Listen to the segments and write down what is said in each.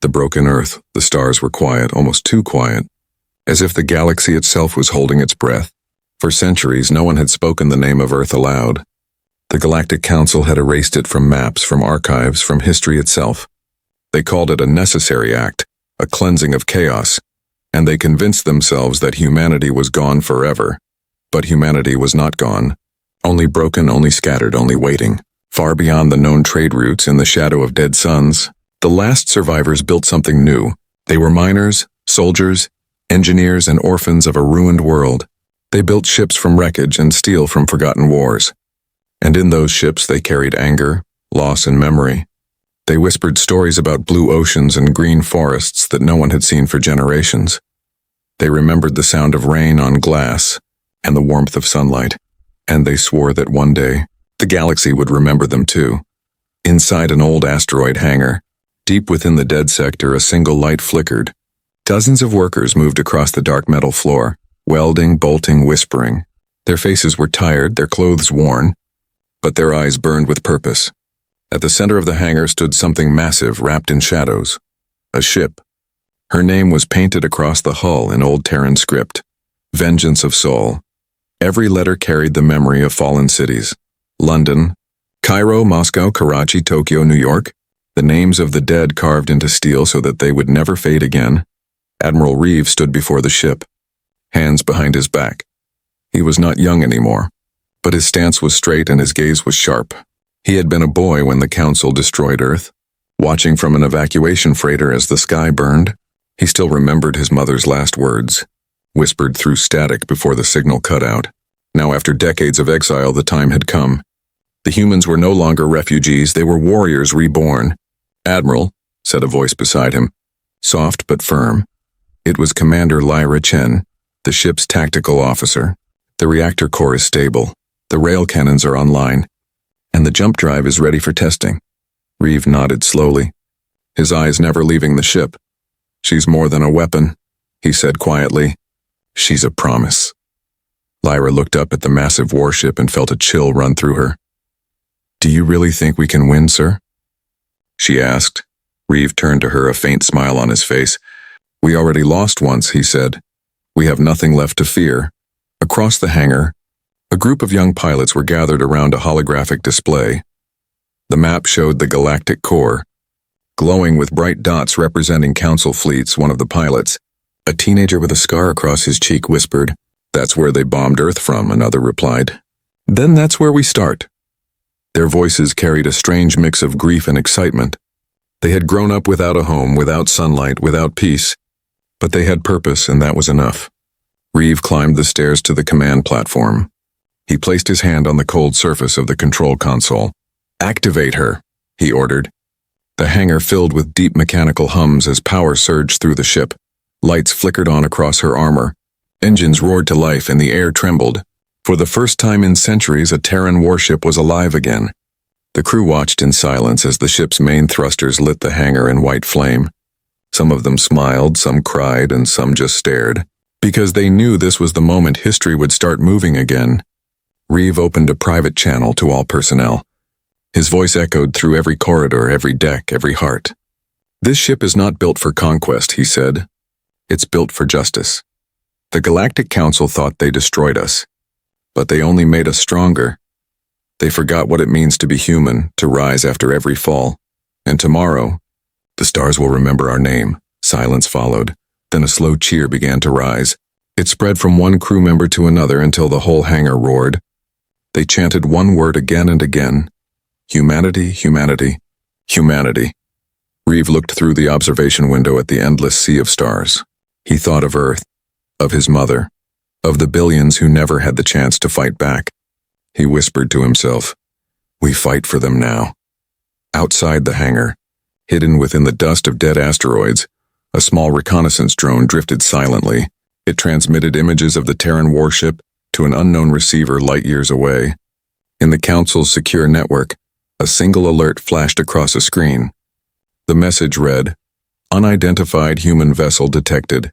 The broken Earth, the stars were quiet, almost too quiet, as if the galaxy itself was holding its breath. For centuries, no one had spoken the name of Earth aloud. The Galactic Council had erased it from maps, from archives, from history itself. They called it a necessary act, a cleansing of chaos, and they convinced themselves that humanity was gone forever. But humanity was not gone. Only broken, only scattered, only waiting. Far beyond the known trade routes, in the shadow of dead suns, the last survivors built something new. They were miners, soldiers, engineers, and orphans of a ruined world. They built ships from wreckage and steel from forgotten wars. And in those ships they carried anger, loss, and memory. They whispered stories about blue oceans and green forests that no one had seen for generations. They remembered the sound of rain on glass and the warmth of sunlight. And they swore that one day, the galaxy would remember them too. Inside an old asteroid hangar, deep within the dead sector, a single light flickered. Dozens of workers moved across the dark metal floor, welding, bolting, whispering. Their faces were tired, their clothes worn, but their eyes burned with purpose. At the center of the hangar stood something massive wrapped in shadows. A ship. Her name was painted across the hull in old Terran script. Vengeance of Soul. Every letter carried the memory of fallen cities. London, Cairo, Moscow, Karachi, Tokyo, New York. The names of the dead carved into steel so that they would never fade again. Admiral Reeve stood before the ship, hands behind his back. He was not young anymore, but his stance was straight and his gaze was sharp. He had been a boy when the Council destroyed Earth, watching from an evacuation freighter as the sky burned. He still remembered his mother's last words, whispered through static before the signal cut out. Now, after decades of exile, the time had come. The humans were no longer refugees, they were warriors reborn. "Admiral," said a voice beside him, soft but firm. It was Commander Lyra Chen, the ship's tactical officer. "The reactor core is stable, the rail cannons are online, and the jump drive is ready for testing." Reeve nodded slowly, his eyes never leaving the ship. "She's more than a weapon," he said quietly. "She's a promise." Lyra looked up at the massive warship and felt a chill run through her. "Do you really think we can win, sir?" she asked. Reeve turned to her, a faint smile on his face. "We already lost once," he said. "We have nothing left to fear." Across the hangar, a group of young pilots were gathered around a holographic display. The map showed the galactic core, glowing with bright dots representing Council fleets. One of the pilots, a teenager with a scar across his cheek, whispered, "That's where they bombed Earth from," another replied. "Then that's where we start." Their voices carried a strange mix of grief and excitement. They had grown up without a home, without sunlight, without peace, but they had purpose, and that was enough. Reeve climbed the stairs to the command platform. He placed his hand on the cold surface of the control console. "Activate her," he ordered. The hangar filled with deep mechanical hums as power surged through the ship. Lights flickered on across her armor. Engines roared to life and the air trembled. For the first time in centuries, a Terran warship was alive again. The crew watched in silence as the ship's main thrusters lit the hangar in white flame. Some of them smiled, some cried, and some just stared, because they knew this was the moment history would start moving again. Reeve opened a private channel to all personnel. His voice echoed through every corridor, every deck, every heart. "This ship is not built for conquest," he said. "It's built for justice. The Galactic Council thought they destroyed us, but they only made us stronger. They forgot what it means to be human, to rise after every fall. And tomorrow, the stars will remember our name." Silence followed. Then a slow cheer began to rise. It spread from one crew member to another until the whole hangar roared. They chanted one word again and again. Humanity, humanity, humanity. Reeve looked through the observation window at the endless sea of stars. He thought of Earth, of his mother, of the billions who never had the chance to fight back. He whispered to himself, "We fight for them now." Outside the hangar, hidden within the dust of dead asteroids, a small reconnaissance drone drifted silently. It transmitted images of the Terran warship to an unknown receiver light years away. In the Council's secure network, a single alert flashed across a screen. The message read, "Unidentified human vessel detected.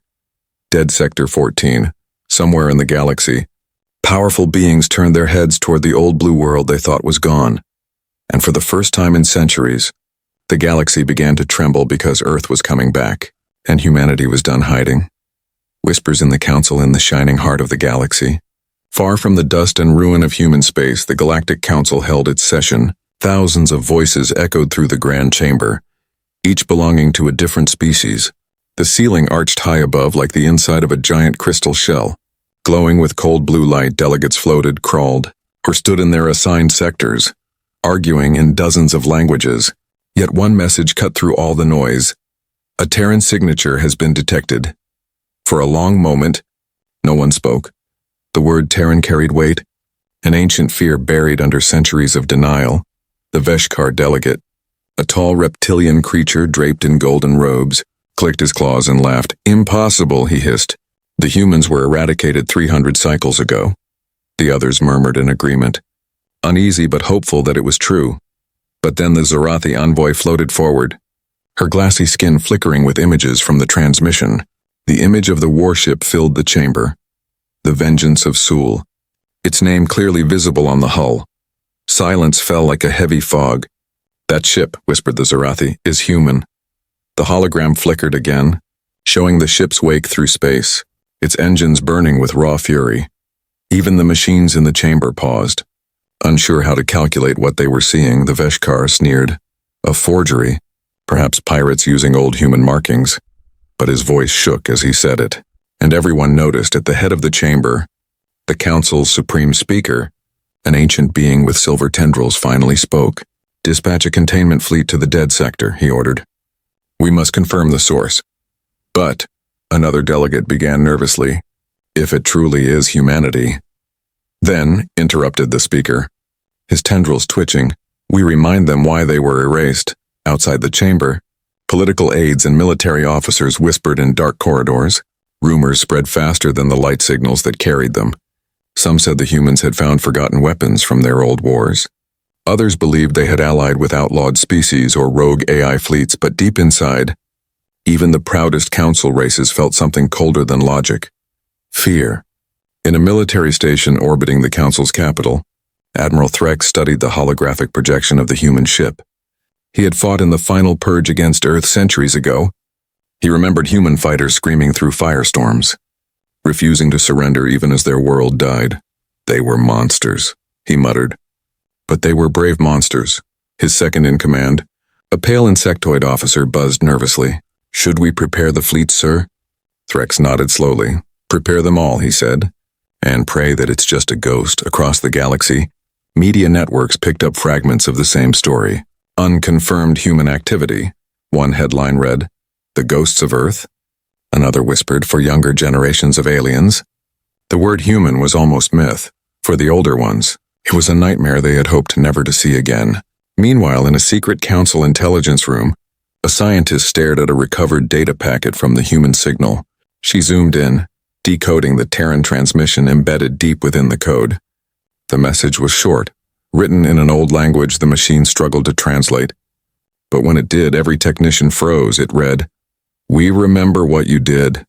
Dead Sector 14, somewhere in the galaxy." Powerful beings turned their heads toward the old blue world they thought was gone. And for the first time in centuries, The galaxy began to tremble because Earth was coming back, and humanity was done hiding. Whispers in the council in the shining heart of the galaxy. Far from the dust and ruin of human space, the Galactic Council held its session. Thousands of voices echoed through the grand chamber, each belonging to a different species. The ceiling arched high above like the inside of a giant crystal shell. Glowing with cold blue light, delegates floated, crawled, or stood in their assigned sectors, arguing in dozens of languages. Yet one message cut through all the noise. A Terran signature has been detected. For a long moment, no one spoke. The word Terran carried weight, an ancient fear buried under centuries of denial. The Veshkar delegate, a tall reptilian creature draped in golden robes, clicked his claws and laughed. "Impossible," he hissed. "The humans were eradicated 300 cycles ago." The others murmured in agreement, uneasy but hopeful that it was true. But then the Zorathi envoy floated forward, her glassy skin flickering with images from the transmission. The image of the warship filled the chamber. The Vengeance of Sul, its name clearly visible on the hull. Silence fell like a heavy fog. "That ship," whispered the Zorathi, "is human." The hologram flickered again, showing the ship's wake through space, its engines burning with raw fury. Even the machines in the chamber paused. Unsure how to calculate what they were seeing, the Veshkar sneered. A forgery, perhaps pirates using old human markings. But his voice shook as he said it, and everyone noticed at the head of the chamber, the council's supreme speaker, an ancient being with silver tendrils, finally spoke. "Dispatch a containment fleet to the dead sector," he ordered. "We must confirm the source." "But," another delegate began nervously, "if it truly is humanity." "Then," interrupted the speaker, his tendrils twitching, "we remind them why they were erased." Outside the chamber, political aides and military officers whispered in dark corridors. Rumors spread faster than the light signals that carried them. Some said the humans had found forgotten weapons from their old wars. Others believed they had allied with outlawed species or rogue AI fleets, but deep inside, even the proudest council races felt something colder than logic. Fear. In a military station orbiting the council's capital, Admiral Threx studied the holographic projection of the human ship. He had fought in the final purge against Earth centuries ago. He remembered human fighters screaming through firestorms, refusing to surrender even as their world died. "They were monsters," he muttered. But they were brave monsters. His second in command, a pale insectoid officer, buzzed nervously. "Should we prepare the fleet, sir?" Threx nodded slowly. "Prepare them all," he said, "and pray that it's just a ghost." Across the galaxy, media networks picked up fragments of the same story. "Unconfirmed human activity," one headline read. "The ghosts of Earth?" Another whispered, "For younger generations of aliens." The word human was almost myth. For the older ones, it was a nightmare they had hoped never to see again. Meanwhile, in a secret council intelligence room, a scientist stared at a recovered data packet from the human signal. She zoomed in, decoding the Terran transmission embedded deep within the code. The message was short, written in an old language the machine struggled to translate. But when it did, every technician froze. It read, "We remember what you did."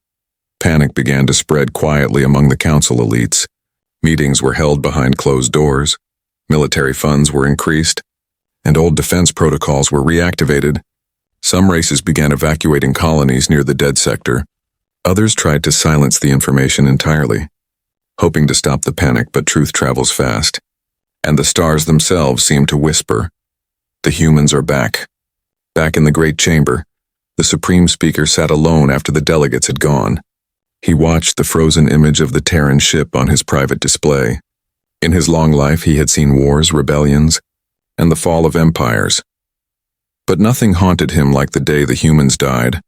Panic began to spread quietly among the council elites. Meetings were held behind closed doors, military funds were increased, and old defense protocols were reactivated. Some races began evacuating colonies near the dead sector. Others tried to silence the information entirely, hoping to stop the panic, but truth travels fast. And the stars themselves seemed to whisper, "The humans are back." Back in the great chamber, the supreme speaker sat alone after the delegates had gone. He watched the frozen image of the Terran ship on his private display. In his long life, he had seen wars, rebellions, and the fall of empires. But nothing haunted him like the day the humans died.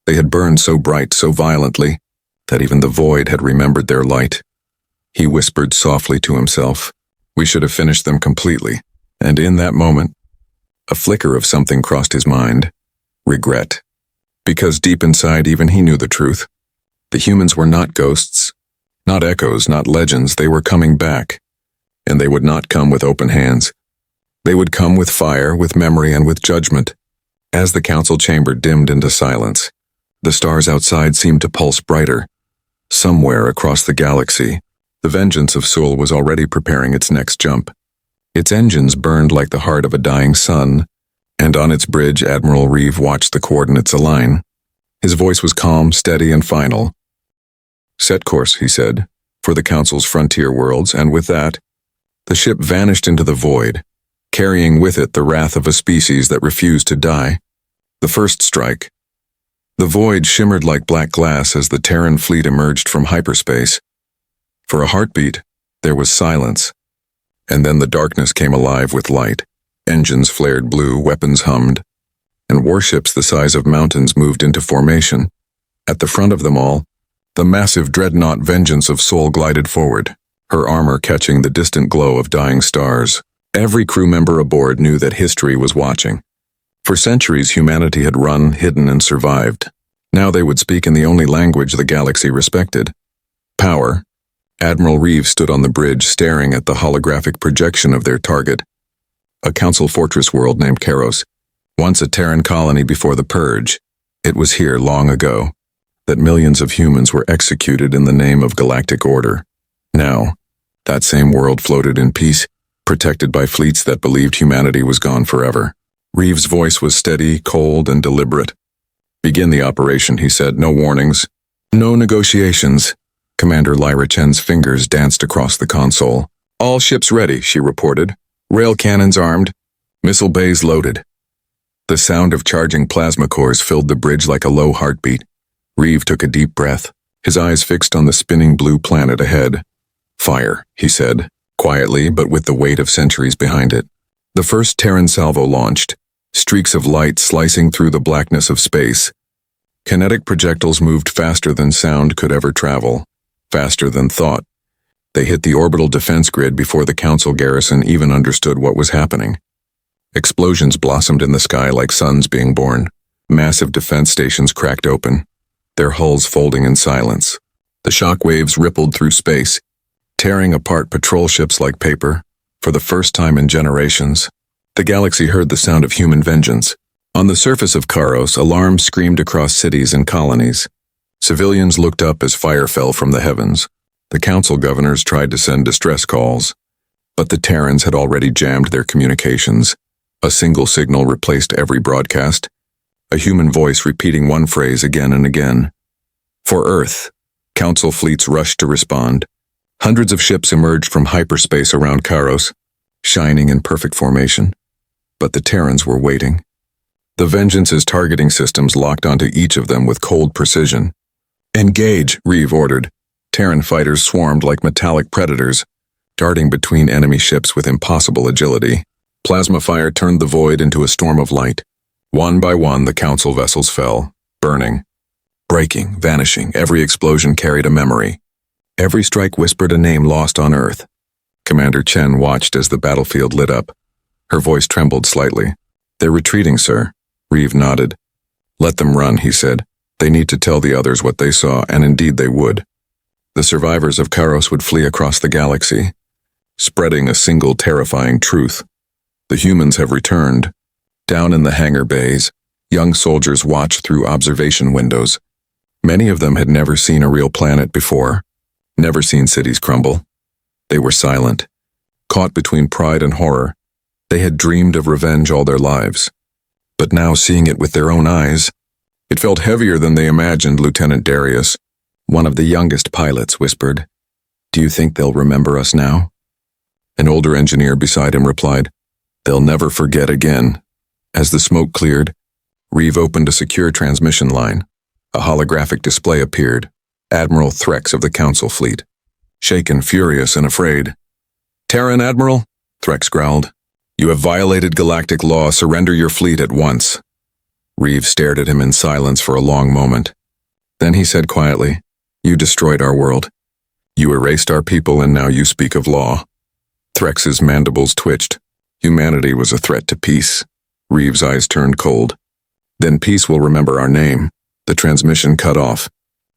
They had burned so bright, so violently, that even the void had remembered their light. He whispered softly to himself, "We should have finished them completely." And in that moment, a flicker of something crossed his mind. Regret. Because deep inside, even he knew the truth. The humans were not ghosts, not echoes, not legends. They were coming back. And they would not come with open hands. They would come with fire, with memory, and with judgment. As the council chamber dimmed into silence, the stars outside seemed to pulse brighter. Somewhere across the galaxy, the Vengeance of Sul was already preparing its next jump. Its engines burned like the heart of a dying sun, And on its bridge, Admiral Reeve watched the coordinates align. His voice was calm, steady, and final. "Set course," he said, "for the Council's frontier worlds," and with that, the ship vanished into the void, carrying with it the wrath of a species that refused to die. The first strike. The void shimmered like black glass as the Terran fleet emerged from hyperspace. For a heartbeat, there was silence. And then the darkness came alive with light. Engines flared blue, weapons hummed, and warships the size of mountains moved into formation. At the front of them all, the massive dreadnought Vengeance of Sol glided forward, her armor catching the distant glow of dying stars. Every crew member aboard knew that history was watching. For centuries, humanity had run, hidden, and survived. Now they would speak in the only language the galaxy respected: power. Admiral Reeve stood on the bridge, staring at the holographic projection of their target. A council fortress world named Karos, once a Terran colony before the Purge. It was here long ago that millions of humans were executed in the name of galactic order. Now, that same world floated in peace, protected by fleets that believed humanity was gone forever. Reeve's voice was steady, cold, and deliberate. "Begin the operation," he said. "No warnings. No negotiations." Commander Lyra Chen's fingers danced across the console. "All ships ready," she reported. "Rail cannons armed. Missile bays loaded." The sound of charging plasma cores filled the bridge like a low heartbeat. Reeve took a deep breath, his eyes fixed on the spinning blue planet ahead. "Fire," he said, quietly but with the weight of centuries behind it. The first Terran salvo launched, streaks of light slicing through the blackness of space. Kinetic projectiles moved faster than sound could ever travel, faster than thought. They hit the orbital defense grid before the Council garrison even understood what was happening. Explosions blossomed in the sky like suns being born. Massive defense stations cracked open, their hulls folding in silence. The shock waves rippled through space, tearing apart patrol ships like paper. For the first time in generations, the galaxy heard the sound of human vengeance. On the surface of Karos, alarms screamed across cities and colonies. Civilians looked up as fire fell from the heavens. The council governors tried to send distress calls, but the Terrans had already jammed their communications. A single signal replaced every broadcast, a human voice repeating one phrase again and again. For Earth, council fleets rushed to respond. Hundreds of ships emerged from hyperspace around Karos, shining in perfect formation. But the Terrans were waiting. The Vengeance's targeting systems locked onto each of them with cold precision. "Engage," Reeve ordered. Terran fighters swarmed like metallic predators, darting between enemy ships with impossible agility. Plasma fire turned the void into a storm of light. One by one, the council vessels fell, burning, breaking, vanishing. Every explosion carried a memory. Every strike whispered a name lost on Earth. Commander Chen watched as the battlefield lit up. Her voice trembled slightly. "They're retreating, sir." Reeve nodded. "Let them run," he said. "They need to tell the others what they saw, and indeed they would." The survivors of Karos would flee across the galaxy, spreading a single terrifying truth. The humans have returned. Down in the hangar bays, young soldiers watched through observation windows. Many of them had never seen a real planet before, never seen cities crumble. They were silent, caught between pride and horror. They had dreamed of revenge all their lives. But now, seeing it with their own eyes, it felt heavier than they imagined. Lieutenant Darius, one of the youngest pilots, whispered, "Do you think they'll remember us now?" An older engineer beside him replied, "They'll never forget again." As the smoke cleared, Reeve opened a secure transmission line. A holographic display appeared. Admiral Threx of the Council fleet. Shaken, furious, and afraid. "Terran Admiral," Threx growled, "you have violated galactic law. Surrender your fleet at once." Reeve stared at him in silence for a long moment. Then he said quietly, "You destroyed our world. You erased our people, and now you speak of law." Threx's mandibles twitched. Humanity was a threat to peace. Reeve's eyes turned cold. "Then peace will remember our name." The transmission cut off.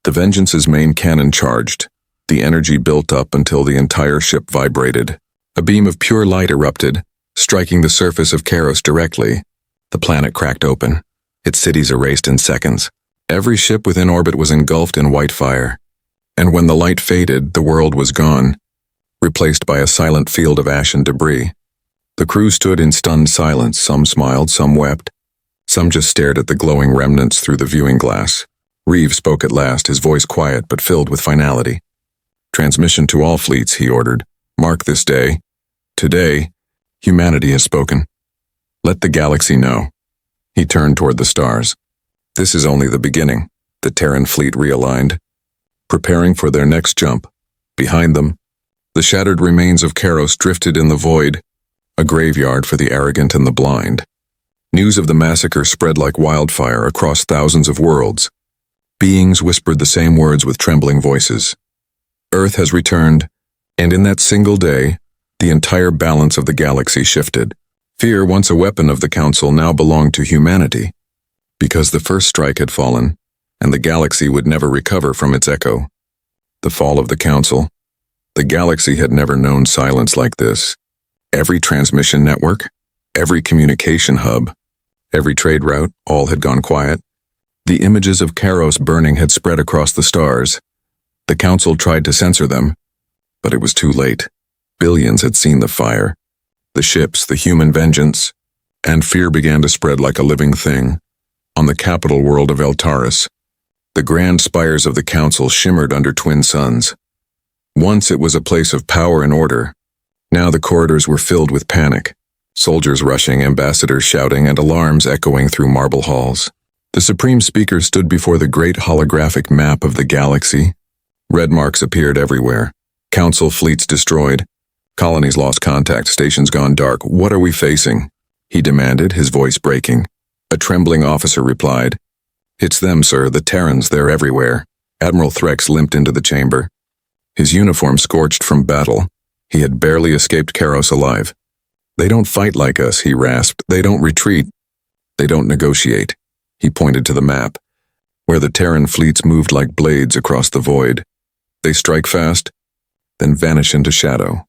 The Vengeance's main cannon charged. The energy built up until the entire ship vibrated. A beam of pure light erupted, striking the surface of Karos directly. The planet cracked open, its cities erased in seconds. Every ship within orbit was engulfed in white fire. And when the light faded, the world was gone, replaced by a silent field of ash and debris. The crew stood in stunned silence. Some smiled, some wept. Some just stared at the glowing remnants through the viewing glass. Reeve spoke at last, his voice quiet but filled with finality. "Transmission to all fleets," he ordered. "Mark this day. Today, humanity has spoken. Let the galaxy know." He turned toward the stars. This is only the beginning. The Terran fleet realigned, preparing for their next jump. Behind them, the shattered remains of Karos drifted in the void, a graveyard for the arrogant and the blind. News of the massacre spread like wildfire across thousands of worlds. Beings whispered the same words with trembling voices. Earth has returned, and in that single day, the entire balance of the galaxy shifted. Fear, once a weapon of the Council, now belonged to humanity, because the first strike had fallen, and the galaxy would never recover from its echo. The fall of the Council. The galaxy had never known silence like this. Every transmission network, every communication hub, every trade route, all had gone quiet. The images of Karos burning had spread across the stars. The Council tried to censor them, but it was too late. Billions had seen the fire, the ships, the human vengeance, and fear began to spread like a living thing. On the capital world of Eltaris, the grand spires of the Council shimmered under twin suns. Once it was a place of power and order. Now the corridors were filled with panic. Soldiers rushing, ambassadors shouting, and alarms echoing through marble halls. The Supreme Speaker stood before the great holographic map of the galaxy. Red marks appeared everywhere. Council fleets destroyed. Colonies lost contact, stations gone dark. "What are we facing?" he demanded, his voice breaking. A trembling officer replied, "It's them, sir, the Terrans, they're everywhere." Admiral Threx limped into the chamber. His uniform scorched from battle. He had barely escaped Karos alive. "They don't fight like us," he rasped. "They don't retreat. They don't negotiate." He pointed to the map, where the Terran fleets moved like blades across the void. They strike fast, then vanish into shadow.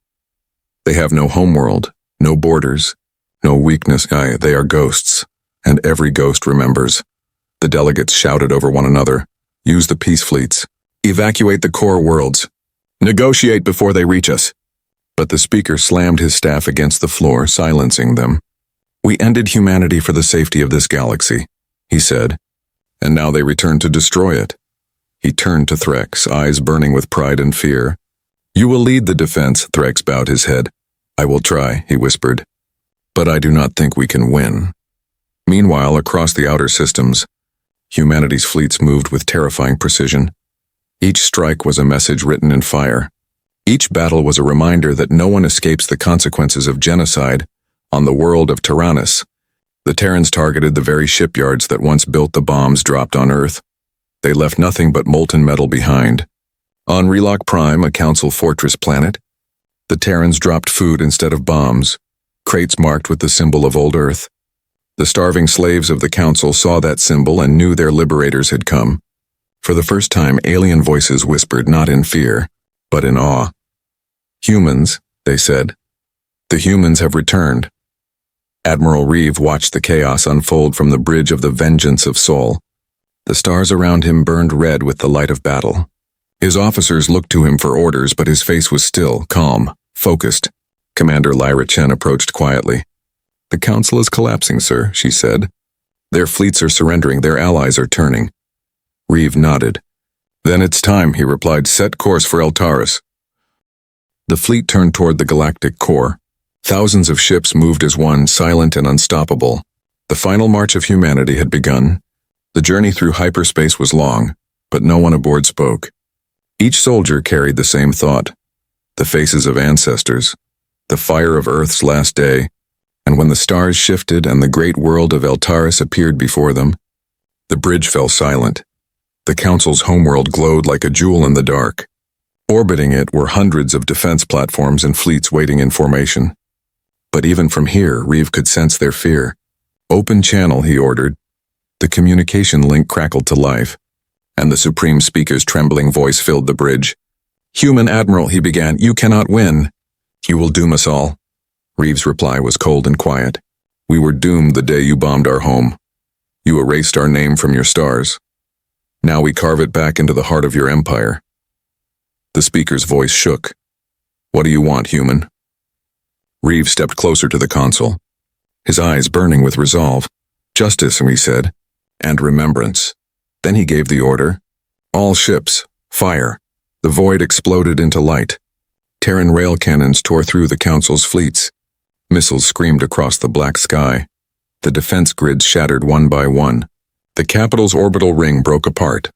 They have no homeworld, no borders, no weakness. They are ghosts, and every ghost remembers. The delegates shouted over one another. "Use the peace fleets. Evacuate the core worlds. Negotiate before they reach us." But the speaker slammed his staff against the floor, silencing them. "We ended humanity for the safety of this galaxy," he said, "and now they return to destroy it." He turned to Threx, eyes burning with pride and fear. "You will lead the defense," Threx bowed his head. "I will try," he whispered. "But I do not think we can win." Meanwhile, across the outer systems, humanity's fleets moved with terrifying precision. Each strike was a message written in fire. Each battle was a reminder that no one escapes the consequences of genocide on the world of Tyrannus. The Terrans targeted the very shipyards that once built the bombs dropped on Earth. They left nothing but molten metal behind. On Relock Prime, a Council fortress planet, the Terrans dropped food instead of bombs, crates marked with the symbol of Old Earth. The starving slaves of the Council saw that symbol and knew their liberators had come. For the first time, alien voices whispered not in fear, but in awe. "Humans," they said. "The humans have returned." Admiral Reeve watched the chaos unfold from the bridge of the vengeance of Sol. The stars around him burned red with the light of battle. His officers looked to him for orders, but his face was still, calm, focused. Commander Lyra Chen approached quietly. "The Council is collapsing, sir," she said. "Their fleets are surrendering, their allies are turning." Reeve nodded. "Then it's time," he replied. "Set course for Eltaris." The fleet turned toward the galactic core. Thousands of ships moved as one, silent and unstoppable. The final march of humanity had begun. The journey through hyperspace was long, but no one aboard spoke. Each soldier carried the same thought. The faces of ancestors, the fire of Earth's last day, and when the stars shifted and the great world of Eltaris appeared before them, the bridge fell silent. The Council's homeworld glowed like a jewel in the dark. Orbiting it were hundreds of defense platforms and fleets waiting in formation. But even from here, Reeve could sense their fear. "Open channel," he ordered. The communication link crackled to life, and the Supreme Speaker's trembling voice filled the bridge. "Human Admiral," he began, "you cannot win. You will doom us all." Reeve's reply was cold and quiet. "We were doomed the day you bombed our home. You erased our name from your stars. Now we carve it back into the heart of your empire." The speaker's voice shook. "What do you want, human?" Reeve stepped closer to the console, his eyes burning with resolve. Justice, he said, and remembrance. Then he gave the order. All ships, fire. The void exploded into light. Terran rail cannons tore through the Council's fleets. Missiles screamed across the black sky. The defense grids shattered one by one. The capital's orbital ring broke apart,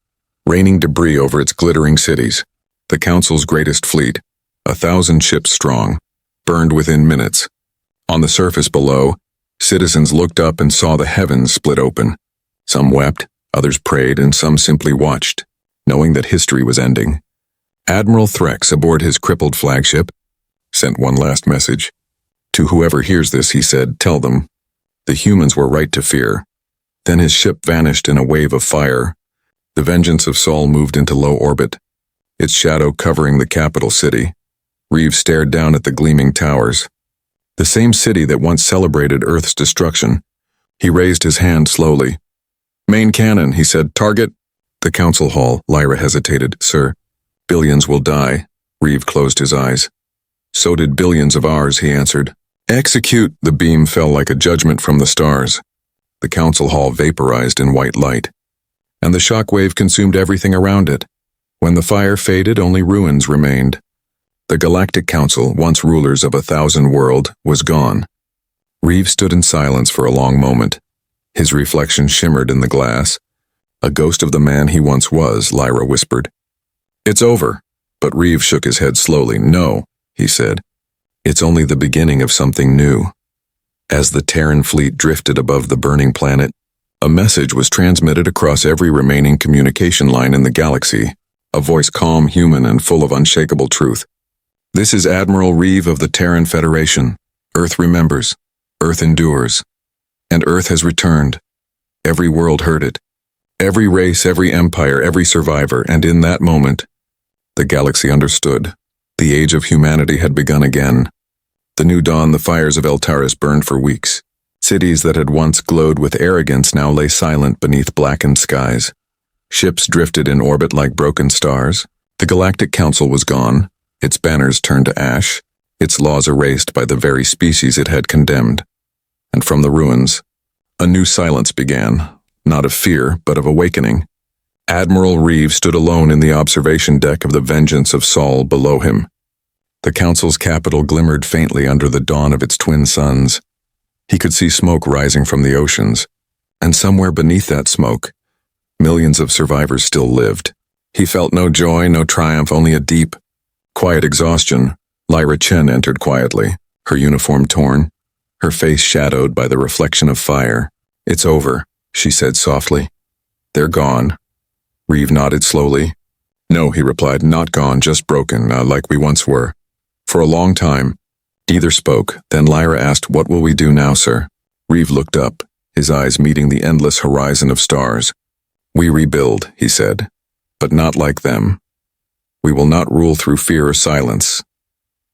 raining debris over its glittering cities. The Council's greatest fleet, 1,000 ships strong, burned within minutes. On the surface below, citizens looked up and saw the heavens split open. Some wept, others prayed, and some simply watched, knowing that history was ending. Admiral Threx, aboard his crippled flagship, sent one last message. To whoever hears this, he said, tell them, the humans were right to fear. Then his ship vanished in a wave of fire. The vengeance of Sol moved into low orbit, its shadow covering the capital city. Reeve stared down at the gleaming towers. The same city that once celebrated Earth's destruction. He raised his hand slowly. Main cannon, he said. Target. The council hall. Lyra hesitated. Sir, billions will die. Reeve closed his eyes. So did billions of ours, he answered. Execute. The beam fell like a judgment from the stars. The council hall vaporized in white light, and the shockwave consumed everything around it. When the fire faded, only ruins remained. The Galactic Council, once rulers of 1,000 worlds, was gone. Reeve stood in silence for a long moment. His reflection shimmered in the glass. A ghost of the man he once was, Lyra whispered. It's over. But Reeve shook his head slowly. No, he said. It's only the beginning of something new. As the Terran fleet drifted above the burning planet, a message was transmitted across every remaining communication line in the galaxy, a voice calm, human, and full of unshakable truth. This is Admiral Reeve of the Terran Federation. Earth remembers. Earth endures. And Earth has returned. Every world heard it. Every race, every empire, every survivor, and in that moment, the galaxy understood. The age of humanity had begun again. The new dawn, the fires of Eltaris burned for weeks. Cities that had once glowed with arrogance now lay silent beneath blackened skies. Ships drifted in orbit like broken stars. The Galactic Council was gone, its banners turned to ash, its laws erased by the very species it had condemned. And from the ruins, a new silence began, not of fear, but of awakening. Admiral Reeve stood alone in the observation deck of the Vengeance of Sol below him. The Council's capital glimmered faintly under the dawn of its twin suns. He could see smoke rising from the oceans, and somewhere beneath that smoke, millions of survivors still lived. He felt no joy, no triumph, only a deep, quiet exhaustion. Lyra Chen entered quietly, her uniform torn, her face shadowed by the reflection of fire. It's over, she said softly. They're gone. Reeve nodded slowly. No, he replied, not gone, just broken, like we once were. For a long time, neither spoke. Then Lyra asked, what will we do now, sir? Reeve looked up, his eyes meeting the endless horizon of stars. We rebuild, he said, but not like them. We will not rule through fear or silence.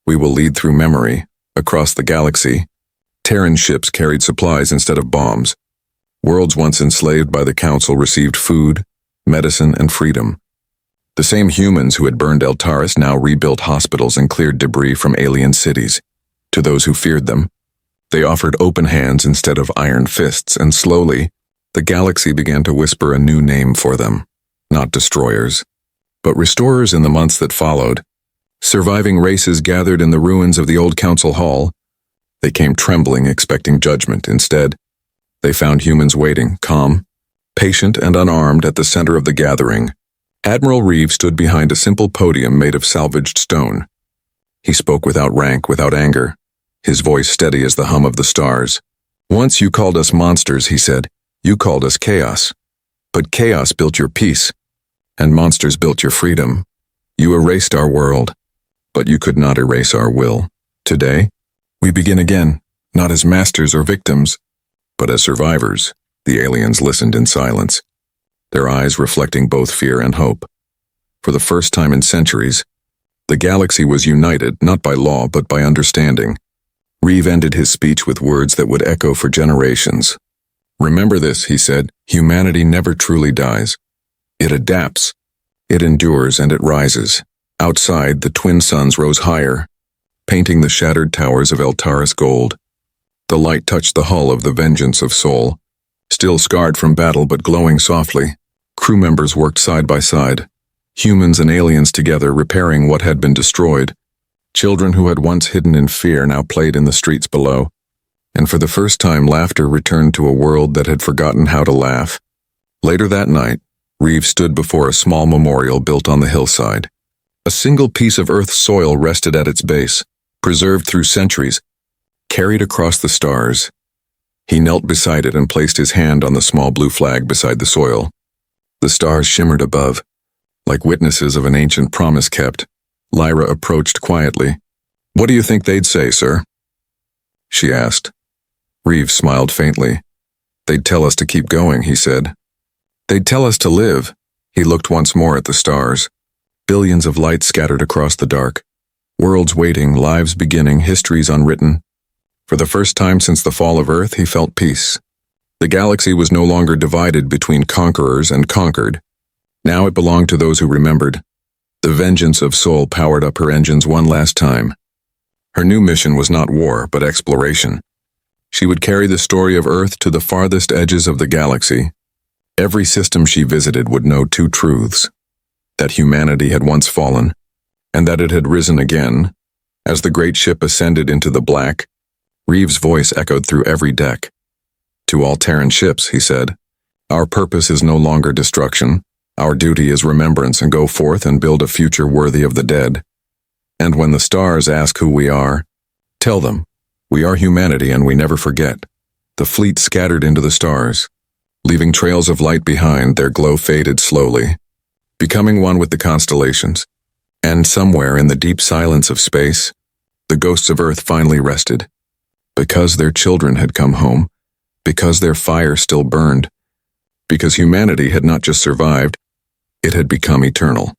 We will lead through memory. Across the galaxy, Terran ships carried supplies instead of bombs. Worlds once enslaved by the Council received food, medicine, and freedom. The same humans who had burned Eltaris now rebuilt hospitals and cleared debris from alien cities. To those who feared them, they offered open hands instead of iron fists, and slowly, the galaxy began to whisper a new name for them. Not destroyers, but restorers. In the months that followed, surviving races gathered in the ruins of the old council hall. They came trembling, expecting judgment. Instead, they found humans waiting, calm, patient, and unarmed at the center of the gathering. Admiral Reeve stood behind a simple podium made of salvaged stone. He spoke without rank, without anger, his voice steady as the hum of the stars. Once you called us monsters, he said. You called us chaos. But chaos built your peace, and monsters built your freedom. You erased our world, but you could not erase our will. Today, we begin again, not as masters or victims, but as survivors. The aliens listened in silence, their eyes reflecting both fear and hope. For the first time in centuries, the galaxy was united not by law but by understanding. Reeve ended his speech with words that would echo for generations. Remember this, he said, humanity never truly dies. It adapts, it endures, and it rises. Outside, the twin suns rose higher. painting the shattered towers of Eltaris gold. The light touched the hull of the Vengeance of Sol. Still scarred from battle but glowing softly, crew members worked side by side, humans and aliens together repairing what had been destroyed. Children who had once hidden in fear now played in the streets below, and for the first time laughter returned to a world that had forgotten how to laugh. Later that night, Reeves stood before a small memorial built on the hillside. A single piece of Earth's soil rested at its base, preserved through centuries, carried across the stars. He knelt beside it and placed his hand on the small blue flag beside the soil. The stars shimmered above, like witnesses of an ancient promise kept. Lyra approached quietly. "What do you think they'd say, sir?" she asked. Reeves smiled faintly. "They'd tell us to keep going," he said. "They'd tell us to live." He looked once more at the stars. Billions of lights scattered across the dark. Worlds waiting, lives beginning, histories unwritten. For the first time since the fall of Earth, he felt peace. The galaxy was no longer divided between conquerors and conquered. Now it belonged to those who remembered. The Vengeance of Sol powered up her engines one last time. Her new mission was not war, but exploration. She would carry the story of Earth to the farthest edges of the galaxy. Every system she visited would know two truths: that humanity had once fallen, and that it had risen again. As the great ship ascended into the black, Reeves' voice echoed through every deck. "To all Terran ships," he said, "our purpose is no longer destruction. Our duty is remembrance, and go forth and build a future worthy of the dead. And when the stars ask who we are, tell them, we are humanity and we never forget." The fleet scattered into the stars, leaving trails of light behind. Their glow faded slowly, becoming one with the constellations. And somewhere in the deep silence of space, the ghosts of Earth finally rested. Because their children had come home, because their fire still burned, because humanity had not just survived, it had become eternal.